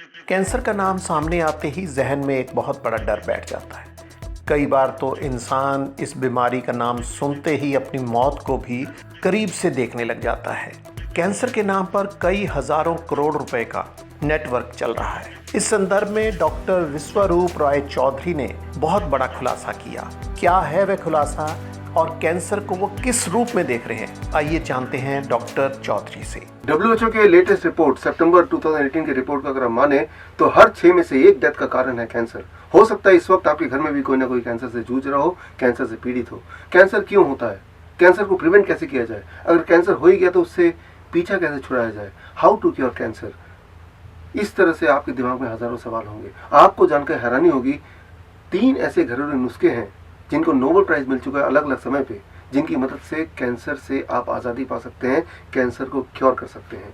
Cancer का नाम सामने आते ही जहन में एक बहुत बड़ा डर बैठ जाता है। कई बार तो इंसान इस बीमारी का नाम सुनते ही अपनी मौत को भी करीब से देखने लग जाता है। कैंसर के नाम पर कई हजारों करोड़ रुपए का नेटवर्क चल रहा है। इस संदर्भ में डॉक्टर विश्वरूप राय चौधरी ने बहुत बड़ा खुलासा किया। क्या है वह खुलासा और कैंसर को वो किस रूप में देख रहे हैं, आइए जानते हैं डॉक्टर चौधरी से। WHO के लेटेस्ट रिपोर्ट सितंबर 2018 की रिपोर्ट का अगर हम माने तो हर 6 में से 1 डेथ का कारण है कैंसर। हो सकता है इस वक्त आपके घर में भी कोई ना कोई कैंसर से जूझ रहा हो, कैंसर से पीड़ित हो। कैंसर क्यों होता है, कैंसर को प्रिवेंट कैसे किया जाए, अगर कैंसर हो ही गया तो उससे पीछा कैसे छुड़ाया जाए, हाउ टू क्योर कैंसर। इस तरह से आपके दिमाग में हजारों सवाल होंगे। आपको जानकर हैरानी होगी 3 ऐसे घरेलू नुस्खे हैं जिनको नोबेल प्राइज मिल चुका है अलग अलग समय पे, जिनकी मदद से कैंसर से आप आज़ादी पा सकते हैं, कैंसर को क्योर कर सकते हैं।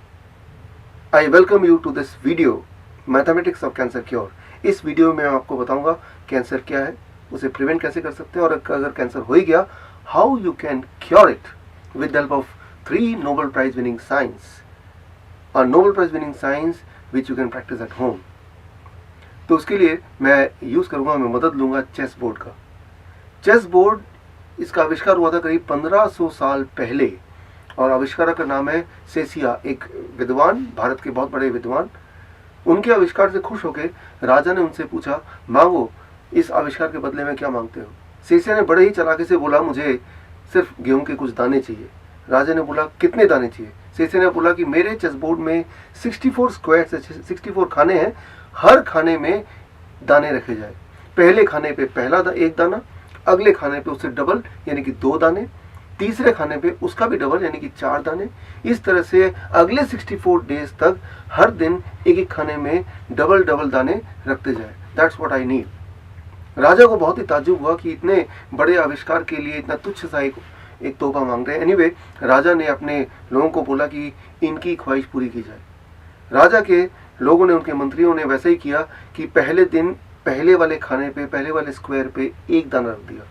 I welcome you to this video mathematics of cancer cure. इस वीडियो में मैं आपको बताऊंगा कैंसर क्या है, उसे प्रिवेंट कैसे कर सकते हैं, और अगर कैंसर हो ही गया how you can cure it with the help of 3 Nobel prize winning science और Nobel prize winning science which you can practice at home. तो उसके लिए मैं मदद लूंगा चेस बोर्ड का। चेस बोर्ड, इसका आविष्कार हुआ था करीब 1500 साल पहले और आविष्कारक का नाम है सेसिया, एक विद्वान, भारत के बहुत बड़े विद्वान। उनके आविष्कार से खुश होकर राजा ने उनसे पूछा, मांगो, इस आविष्कार के बदले में क्या मांगते हो। सेसिया ने बड़े ही चालाकी से बोला, मुझे सिर्फ गेहूं के कुछ दाने चाहिए। राजा ने बोला, कितने दाने चाहिए। सेसिया ने बोला कि मेरे चेस बोर्ड में 64 स्क्वायर से 64 खाने हैं, हर खाने में दाने रखे जाए। पहले खाने पे एक दाना, अगले खाने पे उससे डबल यानी कि 2 दाने, तीसरे खाने पे उसका भी डबल यानी कि 4 दाने। इस तरह से अगले 64 डेज तक हर दिन एक खाने में डबल डबल दाने रखते जाए। That's what I need. राजा को बहुत ही ताज्जुब हुआ कि इतने बड़े आविष्कार के लिए इतना तुच्छ सा एक तोहफा मांग रहे हैं। एनीवे, राजा ने अपने लोगों को बोला कि इनकी ख्वाहिश पूरी की जाए। राजा के लोगों ने, उनके मंत्रियों ने वैसे ही किया कि पहले दिन पहले वाले खाने पे, पहले वाले स्क्वायर पे 1 दाना रख दिया,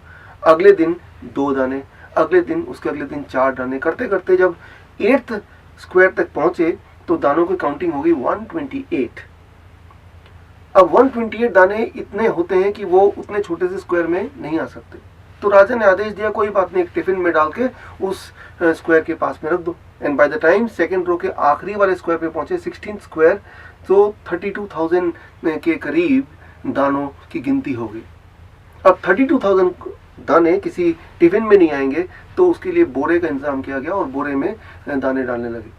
अगले दिन 2 दाने, अगले दिन, उसके अगले दिन 4 दाने। करते करते जब 8th स्क्वायर तक पहुंचे तो दानों की काउंटिंग होगी 128। अब 128 दाने इतने होते हैं कि वो उतने छोटे से स्क्वायर में नहीं आ सकते। तो राजा ने आदेश दिया, कोई बात नहीं, एक टिफिन में डाल के उस स्क्वायर के पास में रख दो। And by the time second row के आखिरी वाले स्क्वायर पे पहुंचे, 16th स्क्वायर, तो 32,000 के करीब दानों की गिनती हो गई। अब 32,000 दाने किसी टिफिन में नहीं आएंगे, तो उसके लिए बोरे का इंतजाम किया गया और बोरे में दाने डालने लगे।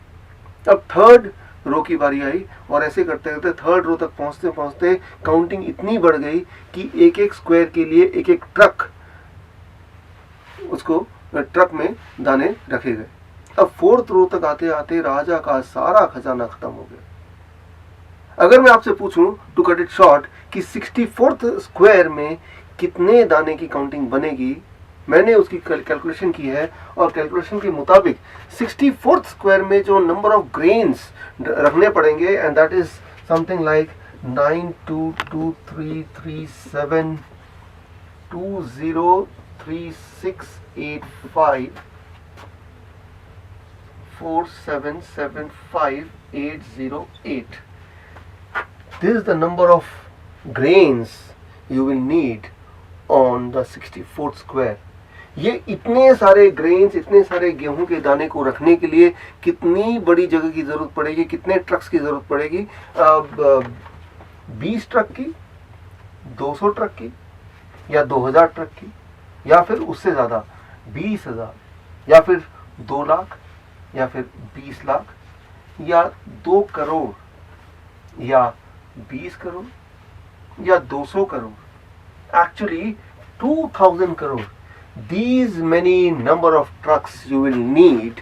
अब 3rd रो की बारी आई और ऐसे करते करते 3rd रो तक पहुंचते पहुंचते काउंटिंग इतनी बढ़ गई कि एक एक स्क्वायर के लिए एक एक ट्रक, उसको ट्रक में दाने रखे गए। अब 4th रो तक आते आते राजा का सारा खजाना खत्म हो गया। अगर मैं आपसे पूछूं टू कट इट शॉर्ट कि 64th स्क्वायर में कितने दाने की काउंटिंग बनेगी, मैंने उसकी कैलकुलेशन की है और कैलकुलेशन के मुताबिक 64th स्क्वायर में जो नंबर ऑफ ग्रेन्स रखने पड़ेंगे, and that is something like 9223372036854775,808. This is the number of grains you will need on the 64th square. ये इतने सारे ग्रेन्स, इतने सारे गेहूं के दाने को रखने के लिए कितनी बड़ी जगह की जरूरत पड़ेगी, कितने ट्रक्स की जरूरत पड़ेगी। 20 ट्रक की, 200 ट्रक की, या 2000 ट्रक की, या फिर उससे ज्यादा 20,000, या फिर 2 लाख, या फिर 20 लाख, या 2 करोड़, या 20 करोड़, या 200 crore, actually 2000 crore. These many number of trucks you will need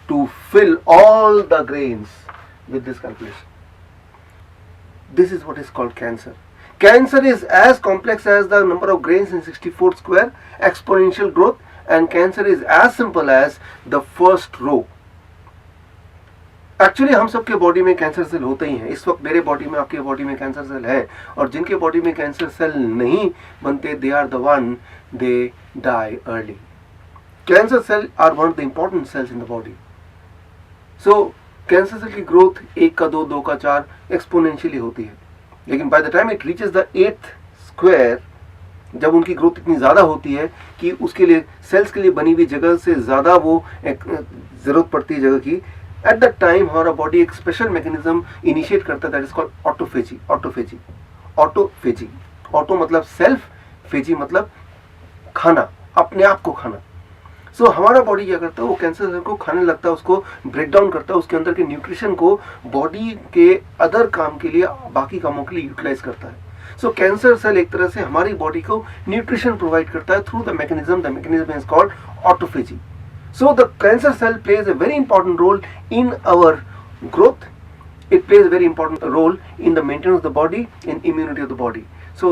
to fill all the grains with this calculation. This is what is called cancer. Cancer is as complex as the number of grains in 64th square, exponential growth, and cancer is as simple as the first row. Actually हम सबके body में cancer cell होते ही हैं। इस वक्त मेरे body में, आपके बॉडी में कैंसर सेल है, और जिनके बॉडी में कैंसर सेल नहीं बनते, they are the one they die early. Cancer cell are one of the important cells in the body. So cancer cell की ग्रोथ 1 का 2, 2 का 4 एक्सपोनेंशियली होती है, लेकिन bye the time it reaches the 8th square, जब उनकी growth इतनी ज़्यादा होती है कि उसके लिए सेल्स के लिए बनी हुई जगह से ज़्यादा वो ज़रूरत पड़ती है जगह की, एट द टाइम हमारा बॉडी एक स्पेशल मैकेनिज्म इनिशिएट करता है, that is called autophagy. Autophagy, auto मतलब सेल्फ, फेजी मतलब खाना, अपने आप को खाना। सो हमारा बॉडी क्या करता है, वो कैंसर सेल को खाने लगता है, उसको ब्रेक डाउन करता है, उसके अंदर के न्यूट्रिशन को बॉडी के अदर काम के लिए, बाकी कामों के लिए यूटिलाइज करता है। सो कैंसर सेल एक तरह से हमारी बॉडी को न्यूट्रिशन प्रोवाइड करता है through the mechanism is called autophagy. So the cancer cell plays a very important role in our growth, it plays a very important role in the maintenance of the body, in immunity of the body. So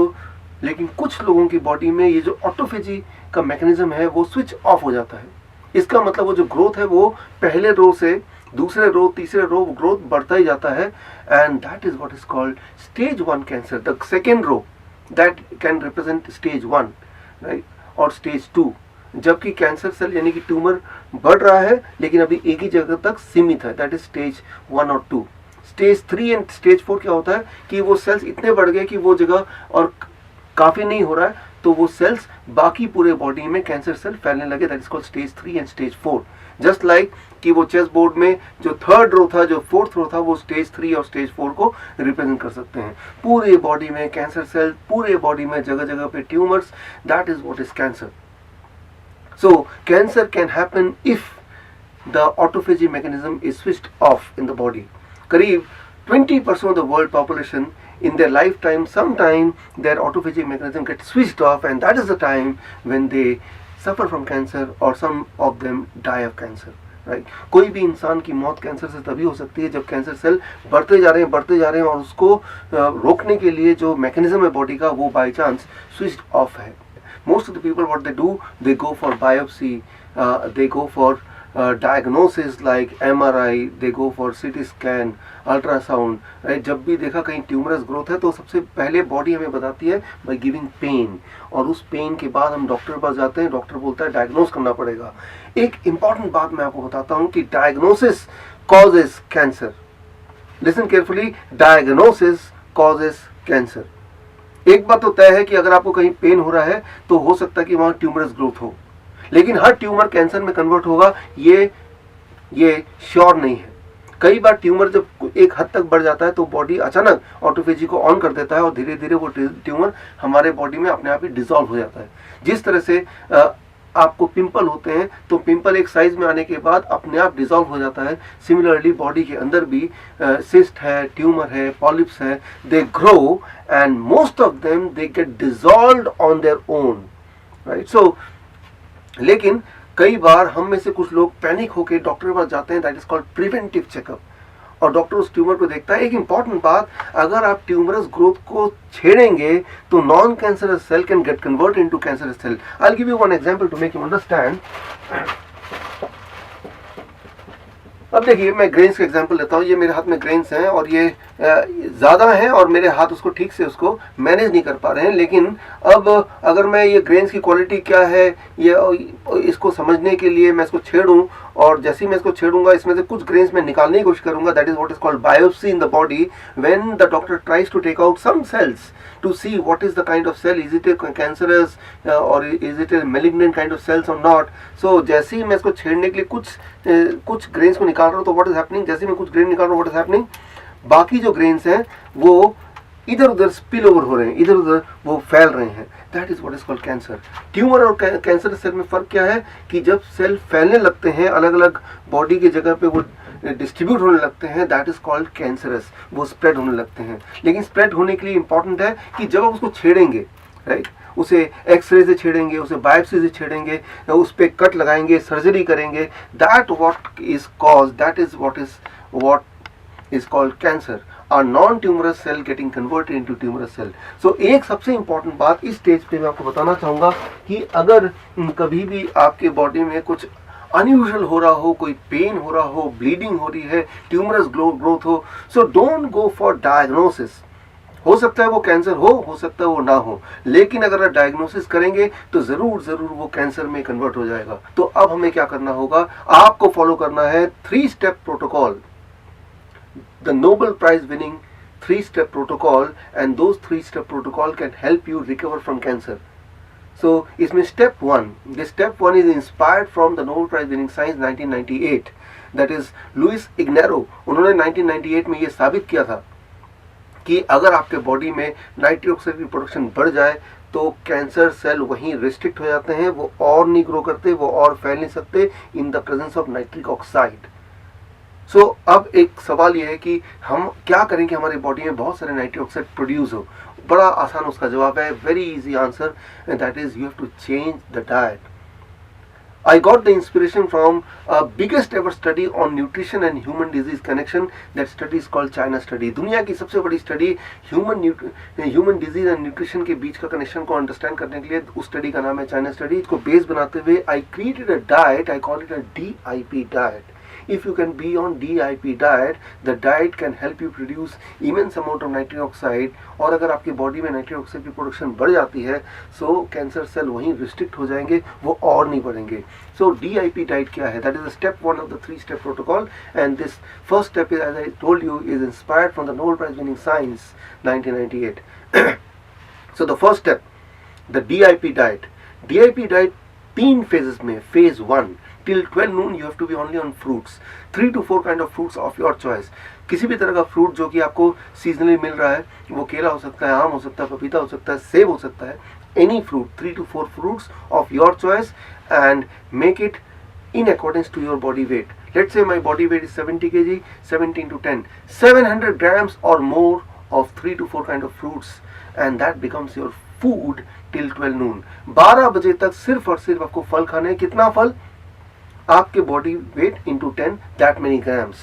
लेकिन कुछ लोगों की body में ये जो autophagy का mechanism है वो स्विच ऑफ हो जाता है। इसका मतलब वो जो ग्रोथ है वो पहले रो से दूसरे रो, तीसरे रो ग्रोथ बढ़ता ही जाता है, and that is what is called stage 1 cancer. The second row that can represent stage 1, right, और स्टेज 2, जबकि कैंसर सेल यानी कि ट्यूमर बढ़ रहा है लेकिन अभी एक ही जगह तक सीमित है, दैट इज स्टेज 1 और 2। स्टेज 3 एंड स्टेज 4 क्या होता है कि वो सेल्स इतने बढ़ गए कि वो जगह और काफ़ी नहीं हो रहा है, तो वो सेल्स बाकी पूरे बॉडी में कैंसर सेल फैलने लगे, that is called stage 3 and stage 4। Just like कि वो चेस बोर्ड में जो थर्ड रो था, जो फोर्थ रो था, वो स्टेज 3 और स्टेज 4 को रिप्रेजेंट कर सकते हैं। पूरे बॉडी में कैंसर सेल, पूरे बॉडी में जगह जगह पे tumours, that is what is cancer. So cancer can happen if the autophagy mechanism is switched off in the body. करीब 20% of the world population in their lifetime, sometime their autophagic mechanism gets switched off, and that is the time when they suffer from cancer or some of them die of cancer, right? कोई भी इंसान की मौत cancer से तभी हो सकती है जब कैंसर सेल बढ़ते जा रहे हैं और उसको रोकने के लिए जो मैकेनिज्म है बॉडी का वो बाई चांस स्विच्ड ऑफ है। Most of the people, what they do, they go for biopsy, they go for diagnosis like MRI, they go for CT scan, ultrasound, right? जब भी देखा कहीं ट्यूमरस ग्रोथ है तो सबसे पहले बॉडी हमें बताती है बाय गिविंग पेन, और उस पेन के बाद हम डॉक्टर के पास जाते हैं, डॉक्टर बोलता है डायग्नोस करना पड़ेगा। एक इंपॉर्टेंट बात मैं आपको बताता हूँ कि diagnosis causes cancer. Listen carefully, diagnosis causes cancer. एक बात तो तय है कि अगर आपको कहीं पेन हो रहा है तो हो सकता है कि वहाँ ट्यूमरस ग्रोथ हो, लेकिन हर ट्यूमर कैंसर में कन्वर्ट होगा ये श्योर नहीं है। कई बार ट्यूमर जब एक हद तक बढ़ जाता है तो बॉडी अचानक ऑटोफेजी को ऑन कर देता है और धीरे धीरे वो ट्यूमर हमारे बॉडी में अपने आप ही डिसॉल्व हो जाता है। जिस तरह से आपको पिंपल होते हैं तो पिंपल एक साइज में आने के बाद अपने आप डिसॉल्व हो जाता है, सिमिलरली बॉडी के अंदर भी सिस्ट है, ट्यूमर है, पॉलिप्स है, they grow and most of them they get dissolved on their own, right. So लेकिन कई बार हम में से कुछ लोग पैनिक होकर डॉक्टर के पास जाते हैं, that is called preventive checkup, और डॉक्टर उस ट्यूमर को देखता है। एक इंपॉर्टेंट बात, अगर आप ट्यूमरस ग्रोथ को छेड़ेंगे तो non cancerous cell can get convert into cancerous cell. I will give you one example to make you understand. अब देखिए, मैं ग्रेन्स का एग्जांपल लेता हूँ। ये मेरे हाथ में ग्रेन्स हैं और ये ज़्यादा हैं और मेरे हाथ उसको ठीक से उसको मैनेज नहीं कर पा रहे हैं, लेकिन अब अगर मैं ये ग्रेन्स की क्वालिटी क्या है ये इसको समझने के लिए मैं इसको छेड़ूं, और जैसे ही मैं इसको छेड़ूंगा इसमें से कुछ ग्रेन्स मैं निकालने की कोशिश करूंगा, that is what is called biopsy in the body, when the doctor tries to take out some cells to see what is the kind of cell, is it a cancerous or is it a malignant kind of cells or not. So जैसे ही मैं इसको छेड़ने के लिए कुछ grains को निकाल रहा हूँ तो what is happening, जैसे ही मैं कुछ ग्रेन निकाल रहा हूँ what is happening, बाकी जो ग्रेन्स हैं वो इधर उधर स्पिल ओवर हो रहे हैं, इधर उधर वो फैल रहे हैं, that is what is called cancer. Tumour और कैंसर सेल में फ़र्क क्या है कि जब सेल फैलने लगते हैं अलग अलग बॉडी की जगह पे, वो डिस्ट्रीब्यूट होने लगते हैं, दैट इज कॉल्ड कैंसरस, वो स्प्रेड होने लगते हैं। लेकिन स्प्रेड होने के लिए इंपॉर्टेंट है कि जब आप उसको छेड़ेंगे, राइट, उसे एक्सरे से छेड़ेंगे, उसे बायोप्सी से छेड़ेंगे, उस पर कट लगाएंगे, सर्जरी करेंगे, that what is cause, that is what is called cancer, a non-tumorous cell getting converted into tumorous cell. So एक सबसे important बात इस स्टेज पे मैं आपको बताना चाहूँगा कि अगर कभी भी आपके बॉडी में कुछ अनयूजुअल हो रहा हो, कोई पेन हो रहा हो, ब्लीडिंग हो रही है, ट्यूमरस ग्रोथ हो, so don't go for diagnosis. हो सकता है वो कैंसर हो सकता है वो ना हो, लेकिन अगर आप डायग्नोसिस करेंगे तो जरूर वो कैंसर में कन्वर्ट हो जाएगा। तो अब हमें क्या करना होगा, आपको फॉलो करना है 3 step protocol. the Nobel Prize winning 3-step protocol, and those 3-step protocol can help you recover from cancer. So इसमें step 1, this step 1 is inspired from the Nobel Prize winning science 1998, that is Louis Ignarro. उन्होंने 1998 में ये साबित किया था कि अगर आपके बॉडी में नाइट्रिक ऑक्साइड की प्रोडक्शन बढ़ जाए तो कैंसर सेल वहीं रिस्ट्रिक्ट हो जाते हैं, वो और नहीं ग्रो करते, वो और फैल नहीं सकते in the presence of nitric oxide. So अब एक सवाल ये है कि हम क्या करें कि हमारी बॉडी में बहुत सारे नाइट्रिक ऑक्साइड प्रोड्यूस हो. बड़ा आसान उसका जवाब है, very easy answer, and that is you have to change the diet. I got the inspiration from a biggest ever study on nutrition and human disease connection. That study is called China study. दुनिया की सबसे बड़ी study human disease and nutrition के बीच का connection को understand करने के लिए उस स्टडी का नाम है चाइना स्टडी. इसको बेस बनाते हुए I created a diet, I call it a DIP diet. If you can be on DIP diet, the diet can help you produce immense amount of nitric oxide. और अगर आपकी body में nitric oxide की production बढ़ जाती है सो cancer cell वहीं restrict हो जाएंगे, वो और नहीं बढ़ेंगे. सो DIP डाइट क्या है? That is step 1 of the 3-step protocol, and this first step is, as I told you, is inspired from the Nobel prize winning science 1998. So the first step, the DIP diet. DIP diet 3 phases में. phase 1 till 12 noon you have to be only on fruits, 3 to 4 kind of fruits of your choice. किसी भी तरह का fruit जो कि आपको seasonally मिल रहा है, वो केला हो सकता है, आम हो सकता है, पपीता हो सकता है, सेब हो सकता है, any fruit, 3 to 4 fruits of your choice, and make it in accordance to your body weight. Let's say my body weight is 70 kg, 17 to 10, 700 grams or more of 3 to 4 kind of fruits, and that becomes your food till 12 noon. 12 बजे तक सिर्फ और सिर्फ आपको फल खाने हैं. कितना फल? आपके body weight into 10, that many grams.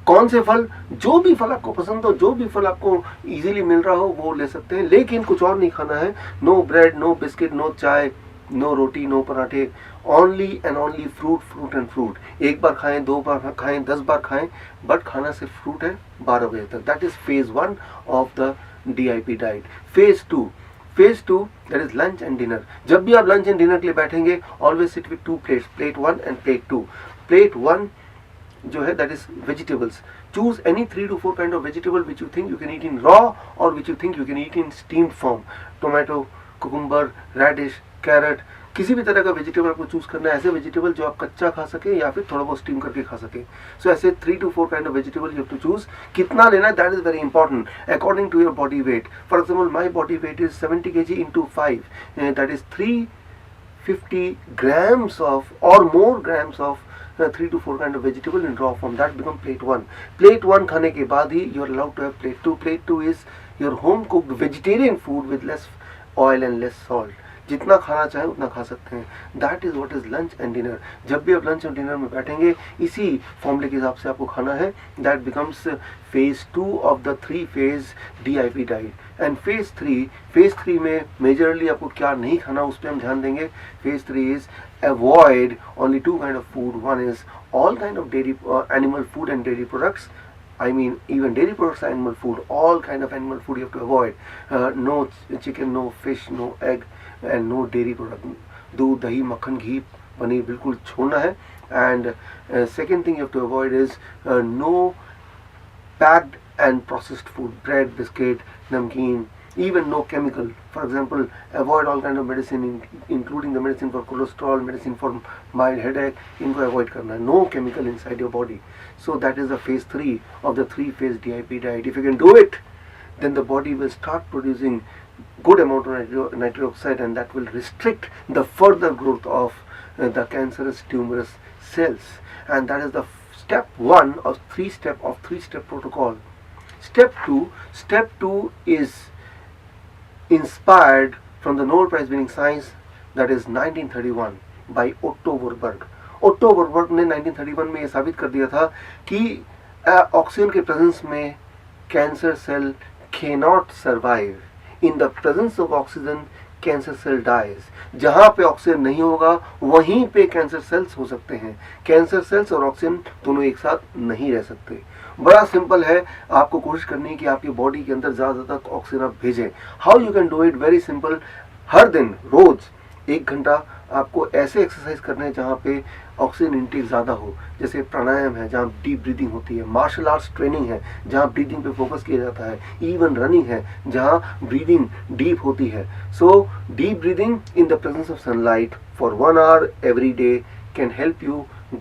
कौन से फल? जो भी फल आपको पसंद हो, जो भी फल आपको इजीली मिल रहा हो वो ले सकते हैं, लेकिन कुछ और नहीं खाना है. No bread, no biscuit, no chai, no roti, no पराठे. Only and only fruit, fruit and fruit. एक बार खाएं, 2 बार खाएं, 10 बार खाएं, बट खाना सिर्फ फ्रूट है 12 बजे तक. That is phase 1 of the DIP diet. phase 2, that is lunch and dinner. जब भी आप लंच एंड डिनर के लिए बैठेंगे, always sit with 2 plates, plate 1 and plate 2. plate 1 जो है that is vegetables. Choose any 3 to 4 kind of vegetable which you think you can eat in raw or which you think you can eat in steamed form. Tomato, cucumber, radish, carrot, किसी भी तरह का vegetable आपको choose करना है. ऐसे vegetable जो आप कच्चा खा सके या फिर थोड़ा बहुत स्टीम करके खा सके. सो ऐसे 3 to 4 kind of vegetable you have to choose. कितना लेना है, that is very important, according to your body weight. For example my body weight is 70 kg into 5, that is 350 grams of or more grams of 3 to 4 kind of vegetable in raw form. That become plate 1. plate 1 खाने के बाद ही you are allowed to have plate 2. plate 2 is your home cooked vegetarian food with less oil and less salt. जितना खाना चाहे उतना खा सकते हैं. That is what is lunch and dinner. जब भी आप लंच और डिनर में बैठेंगे इसी फॉर्मूले के हिसाब से आपको खाना है. That becomes phase 2 of the 3-phase DIP diet. And phase 3 में मेजरली आपको क्या नहीं खाना उस पर हम ध्यान देंगे. phase 3 is avoid only 2 kind of food. One is all kind of dairy, animal food and dairy products. I mean even dairy products are animal food. All kind of animal food you have to avoid. No chicken, no fish, no egg, and no dairy product. दूध, दही, मक्खन, घी, पनीर बिल्कुल छोड़ना है. And second thing you have to avoid is no packed and processed food, bread, biscuit, namkeen, even no chemical. For example, avoid all kind of medicine including the medicine for cholesterol, medicine for mild headache. इनको avoid करना है. No chemical inside your body. So that is the phase 3 of the 3-phase DIP diet. If you can do it, then the body will start producing good amount of nitric oxide, and that will restrict the further growth of the cancerous tumorous cells. And that is the step 1 of 3-step protocol. Step 2 is inspired from the Nobel Prize winning science, that is 1931 by Otto Warburg. Otto Warburg ने 1931 में ये साबित कर दिया था कि oxygen के presence में cancer cell cannot survive. In the presence of oxygen, cancer cell dies. जहाँ पे ऑक्सीजन नहीं होगा वहीं पे कैंसर सेल्स हो सकते हैं. कैंसर सेल्स और ऑक्सीजन दोनों एक साथ नहीं रह सकते. बड़ा सिंपल है, आपको कोशिश करनी है कि आपकी बॉडी के अंदर ज़्यादा तक ऑक्सीजन आप भेजें. How you can do it? Very simple. हर दिन रोज 1 घंटा आपको ऐसे एक्सरसाइज करने हैं जहाँ पे ऑक्सीजन इनटेक ज़्यादा हो, जैसे प्राणायाम है जहाँ डीप ब्रीदिंग होती है, मार्शल आर्ट्स ट्रेनिंग है जहाँ ब्रीदिंग पे फोकस किया जाता है, इवन रनिंग है जहाँ ब्रीदिंग डीप होती है. So deep breathing in the presence of sunlight for 1 hour every day can help you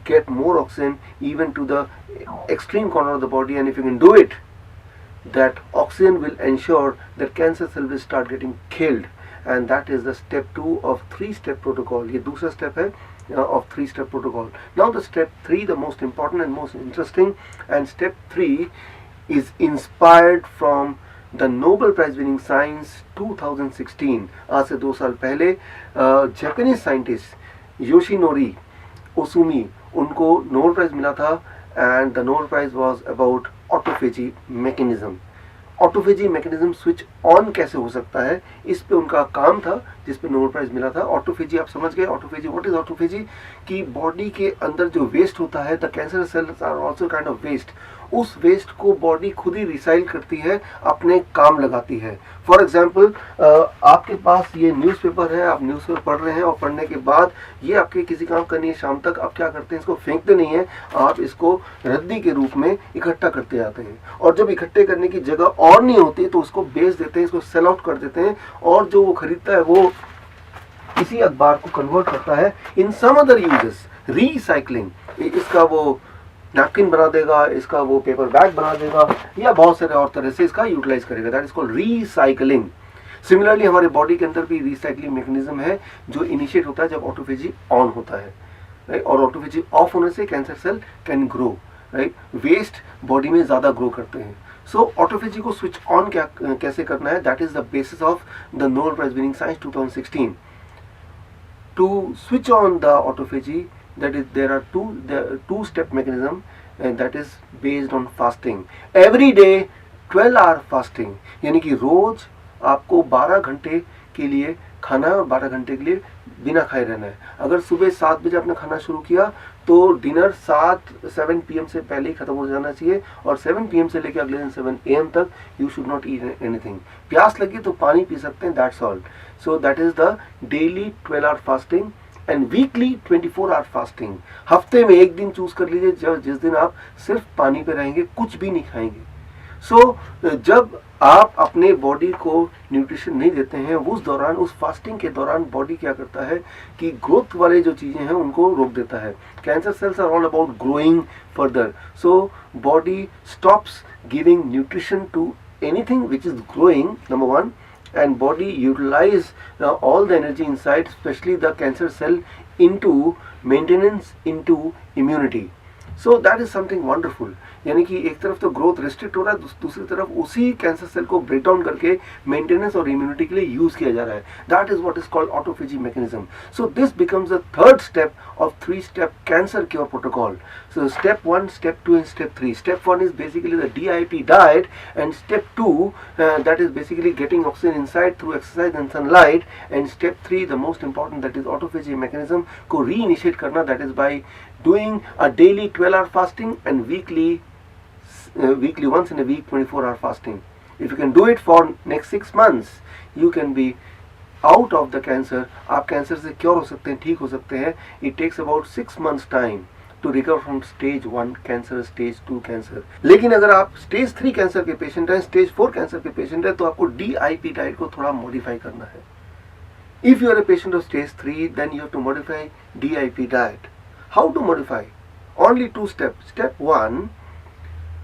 get more oxygen even to the extreme corner of the body, and if you can do it, that oxygen will ensure that cancer cell will start getting killed, and that is the step 2 of 3-step protocol. ये दूसरा step है of 3-step protocol. Now the step 3, the most important and most interesting, and step 3 is inspired from the Nobel Prize winning science 2016. आज से 2 साल पहले Japanese scientist Yoshinori Ohsumi, उनको Nobel prize मिला था, and the Nobel prize was about autophagy mechanism. Autophagy mechanism switch on कैसे हो सकता है, इस पे उनका काम था जिस पे नोबेल प्राइज मिला था. ऑटोफेजी आप समझ गए. Autophagy, what is autophagy? कि बॉडी के अंदर जो वेस्ट होता है, the cancer cells are also kind of waste, उस वेस्ट को बॉडी खुद ही रिसाइकिल करती है, अपने काम लगाती है. फॉर एग्जाम्पल, आपके पास ये न्यूज़पेपर है, आप न्यूज़पेपर पढ़ रहे हैं और पढ़ने के बाद ये आपके किसी काम करनी है शाम तक, आप क्या करते हैं, इसको फेंकते नहीं हैं, आप इसको रद्दी के रूप में इकट्ठा करते जाते हैं. और जब इकट्ठे करने की जगह और नहीं होती तो उसको बेच देते हैं, इसको सेल आउट कर देते हैं, और जो वो खरीदता है वो इसी अखबार को कन्वर्ट करता है इन सम अदर यूजेस, रीसाइक्लिंग. इसका वो नैपकिन बना देगा, इसका वो पेपर बैग बना देगा, या बहुत सारे और तरह से इसका यूटिलाइज करेगा. That is called recycling. Similarly हमारे बॉडी के अंदर भी रीसाइक्लिंग मैकेनिज्म है जो इनिशिएट होता है जब ऑटोफेजी ऑन होता है, राइट. और ऑटोफेजी ऑफ होने से cancer cell can grow, right. Waste body में ज़्यादा ग्रो करते हैं. सो ऑटोफेजी को स्विच ऑन कैसे करना है, that is the basis of the Nobel prize winning science 2016. To switch on the autophagy, that is there are two-step mechanism, and that is based on fasting. Every day 12-hour fasting, यानी कि रोज आपको 12 घंटे के लिए खाना है और 12 घंटे के लिए बिना खाए रहना है. अगर सुबह 7 बजे आपने खाना शुरू किया तो डिनर 7 PM से पहले ही खत्म हो जाना चाहिए, और 7 PM से लेकर अगले दिन 7 AM तक you should not eat anything. प्यास लगी तो पानी पी सकते हैं, that's all. So that is the daily 12-hour fasting and weekly 24-hour fasting. हफ्ते में एक दिन चूज कर लीजिए जिस दिन आप सिर्फ पानी पे रहेंगे, कुछ भी नहीं खाएंगे. सो जब आप अपने बॉडी को न्यूट्रिशन नहीं देते हैं, उस दौरान, उस फास्टिंग के दौरान बॉडी क्या करता है कि ग्रोथ वाले जो चीज़ें हैं उनको रोक देता है. Cancer cells are all about growing further. So body stops giving nutrition to anything which is growing, number 1, and body utilize all the energy inside, especially the cancer cell, into maintenance, into immunity. So that is something wonderful. यानी कि एक तरफ तो growth restrict हो रहा है, दूसरी तरफ उसी कैंसर सेल को ब्रेक डाउन करके मेंटेनेंस और इम्यूनिटी के लिए यूज किया जा रहा है. That is what is called autophagy mechanism. So this becomes the third step of 3-step cancer cure protocol. So step 1, step 2 and step 3. Step 1 is basically the DIP diet, and step 2 that is basically getting oxygen inside through exercise and sunlight, and step 3, the most important, that is autophagy mechanism को reinitiate करना, that is by doing a daily 12-hour fasting and weekly once in a week 24-hour fasting. If you can do it for next 6 months, you can be out of the cancer. आप cancer से cure हो सकते हैं, ठीक हो सकते हैं. It takes about 6 months time to recover from stage 1 cancer, stage 2 cancer. लेकिन अगर आप stage 3 कैंसर के पेशेंट हैं, stage 4 कैंसर के पेशेंट हैं, तो आपको DIP डाइट को थोड़ा मॉडिफाई करना है. If you are a patient of stage 3, then you have to modify DIP diet. How to modify? Only 2 steps. Step 1,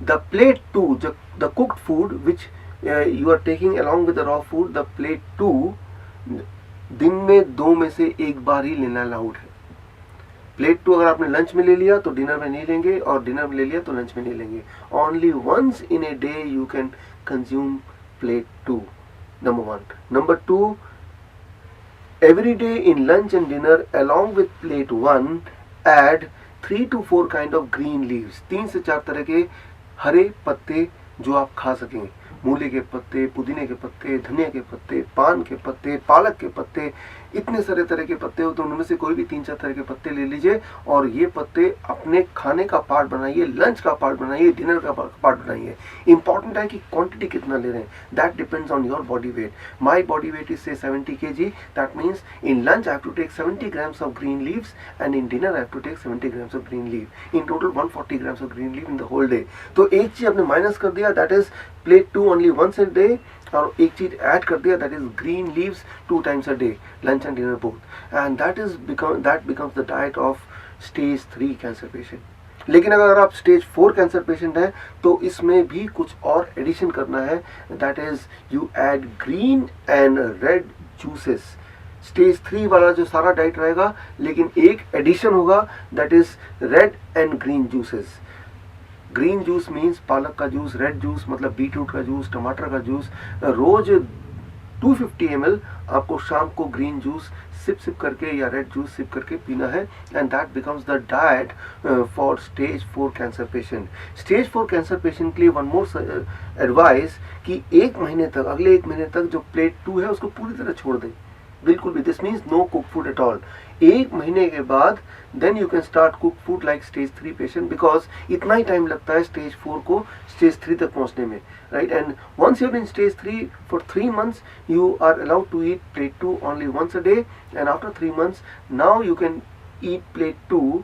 the plate 2, the cooked food which you are taking along with the raw food, the plate 2, दिन में 2 में से 1 बार ही लेना allowed है. Plate 2 अगर आपने lunch में ले लिया तो डिनर में नहीं लेंगे, और डिनर में ले लिया तो लंच में नहीं लेंगे. Only once in a day you can consume plate 2, number 1. Number 2, every day in lunch and dinner along with plate 1 add 3 to 4 kind of green leaves. 3 से 4 तरह के हरे पत्ते जो आप खा सकें. मूली के पत्ते, पुदीने के पत्ते, धनिया के पत्ते, पान के पत्ते, पालक के पत्ते, इतने सारे तरह के पत्ते हो तो उनमें से कोई भी 3-4 तरह के पत्ते ले लीजिए और ये पत्ते अपने खाने का पार्ट बनाइए, लंच का पार्ट बनाइए, डिनर का पार्ट बनाइए। इंपॉर्टेंट है कि क्वांटिटी कितना ले रहे हैं, that depends on your body weight. My body weight is say 70 kg, that means in lunch I have to take 70 grams of green leaves and in dinner I have to take 70 grams of green leaf. In total 140 grams of green leaf in the whole day. तो एक चीज आपने minus कर दिया, that is plate 2 only once a day, और एक चीज add कर दिया, that is green leaves 2 times a day, lunch and dinner both, and that becomes the diet of stage 3 cancer patient. लेकिन अगर आप स्टेज 4 कैंसर पेशेंट हैं तो इसमें भी कुछ और एडिशन करना है, that is you add green and red juices. Stage 3 वाला जो सारा डाइट रहेगा, लेकिन एक एडिशन होगा, that is red and green juices. Green juice means पालक का जूस, रेड जूस मतलब बीटरूट का जूस, टमाटर का जूस। रोज 250 ml आपको शाम को ग्रीन जूस सिप करके या रेड जूस सिप करके पीना है, and that becomes the diet for stage 4 cancer patient. Stage 4 cancer patient के लिए वन मोर एडवाइस कि एक महीने तक, अगले 1 महीने तक जो प्लेट 2 है उसको पूरी तरह छोड़ दें, बिल्कुल भी। This means no cook food at all. 1 महीने के बाद then you can start cook food like stage 3 patient, because इतना ही टाइम लगता है स्टेज 4 को स्टेज 3 तक पहुंचने में, right. And once you are in stage 3 for 3 months you are allowed to eat plate 2 only once a day, and after 3 months now you can eat plate 2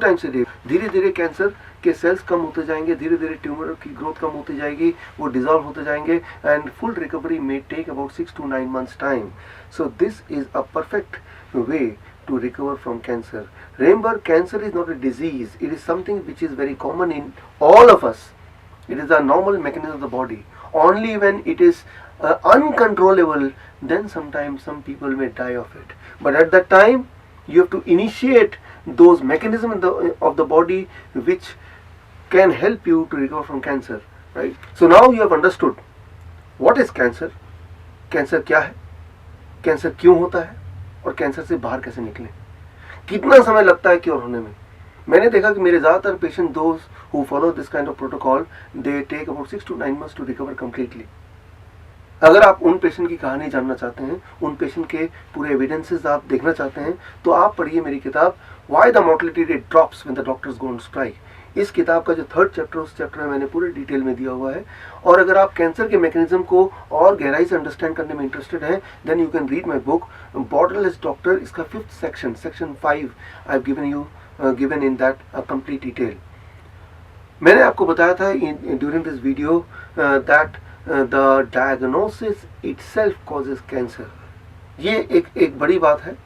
times a day। धीरे धीरे cancer के sales कम होते जाएंगे, धीरे धीरे tumour की growth कम होती जाएगी, वो डिजॉल्व होते जाएंगे, and full recovery may take about 6 to 9 months time। So this is a perfect way to recover from cancer। Remember, cancer is not a disease, it is something which is very common in all of us। It is a normal mechanism of the body। Only when it is uncontrollable, then sometimes some people may die of it, but at that time you have to initiate those mechanisms of the body which can help you to recover from cancer, right? So now you have understood what is cancer, cancer क्या है, cancer क्यों होता है, और cancer से बाहर कैसे निकलें, कितना समय लगता है क्योर होने में। मैंने देखा कि मेरे ज़्यादातर patient, those who follow this kind of protocol, they take about 6 to 9 months to recover completely. अगर आप उन पेशेंट की कहानी जानना चाहते हैं, उन पेशेंट के पूरे एविडेंसेस आप देखना चाहते हैं, तो आप पढ़िए मेरी किताब why the mortality rate drops when the doctors go on strike. इस किताब का जो 3rd चैप्टर, उस चैप्टर में मैंने पूरे डिटेल में दिया हुआ है। और अगर आप कैंसर के मैकेनिज्म को और गहराई से अंडरस्टैंड करने में इंटरेस्टेड हैं, then you can read my book borderless doctor. इसका 5th section, section 5 I have given in that complete detail. मैंने आपको बताया था during this video that the diagnosis itself causes cancer. ये एक बड़ी बात है,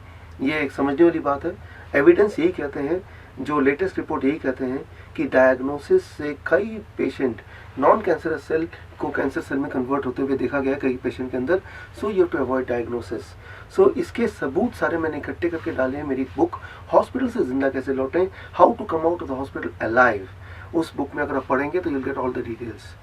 ये एक समझने वाली बात है। एविडेंस यही कहते हैं, जो लेटेस्ट रिपोर्ट यही कहते हैं कि डायग्नोसिस से कई पेशेंट नॉन कैंसरस सेल को कैंसर सेल में कन्वर्ट होते हुए देखा गया है कई पेशेंट के अंदर। So you have to avoid diagnosis. So इसके सबूत सारे मैंने इकट्ठे करके डाले हैं मेरी बुक हॉस्पिटल से जिंदा कैसे लौटें, how to come out of the hospital alive. उस बुक में अगर आप पढ़ेंगे तो you will get all the details.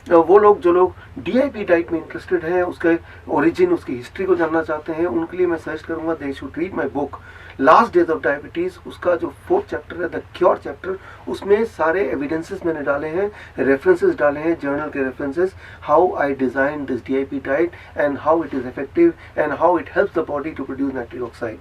वो लोग जो लोग DIP डाइट में इंटरेस्टेड हैं, उसके ओरिजिन, उसकी हिस्ट्री को जानना चाहते हैं, उनके लिए मैं सजेस्ट करूंगा they should read my book last days of diabetes. उसका जो 4th चैप्टर है, द क्योर चैप्टर, उसमें सारे एविडेंसेस मैंने डाले हैं, रेफरेंसेस डाले हैं, जर्नल के references, how I design this DIP diet and how it is effective and how it helps the body to produce nitric oxide.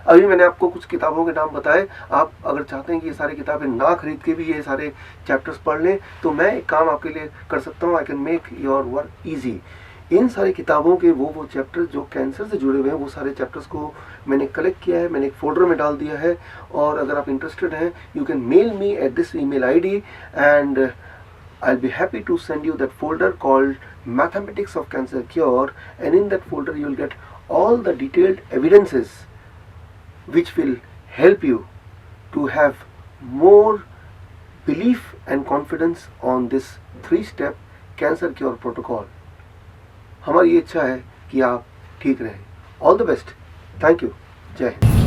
अभी मैंने आपको कुछ किताबों के नाम बताए। आप अगर चाहते हैं कि ये सारी किताबें ना खरीद के भी ये सारे चैप्टर्स पढ़ लें, तो मैं एक काम आपके लिए कर सकता हूँ, I can make your work easy. इन सारी किताबों के वो चैप्टर्स जो कैंसर से जुड़े हुए हैं, वो सारे चैप्टर्स को मैंने कलेक्ट किया है, मैंने एक फोल्डर में डाल दिया है। और अगर आप इंटरेस्टेड हैं, you can mail me at this email ID and I'll be happy to send you that folder called Mathematics of Cancer Cure, and in that folder you will get all the detailed evidences which will help you to have more belief and confidence on this 3-step cancer cure protocol। हमारी इच्छा है कि आप ठीक रहें। All the best. Thank you. जय हिंद।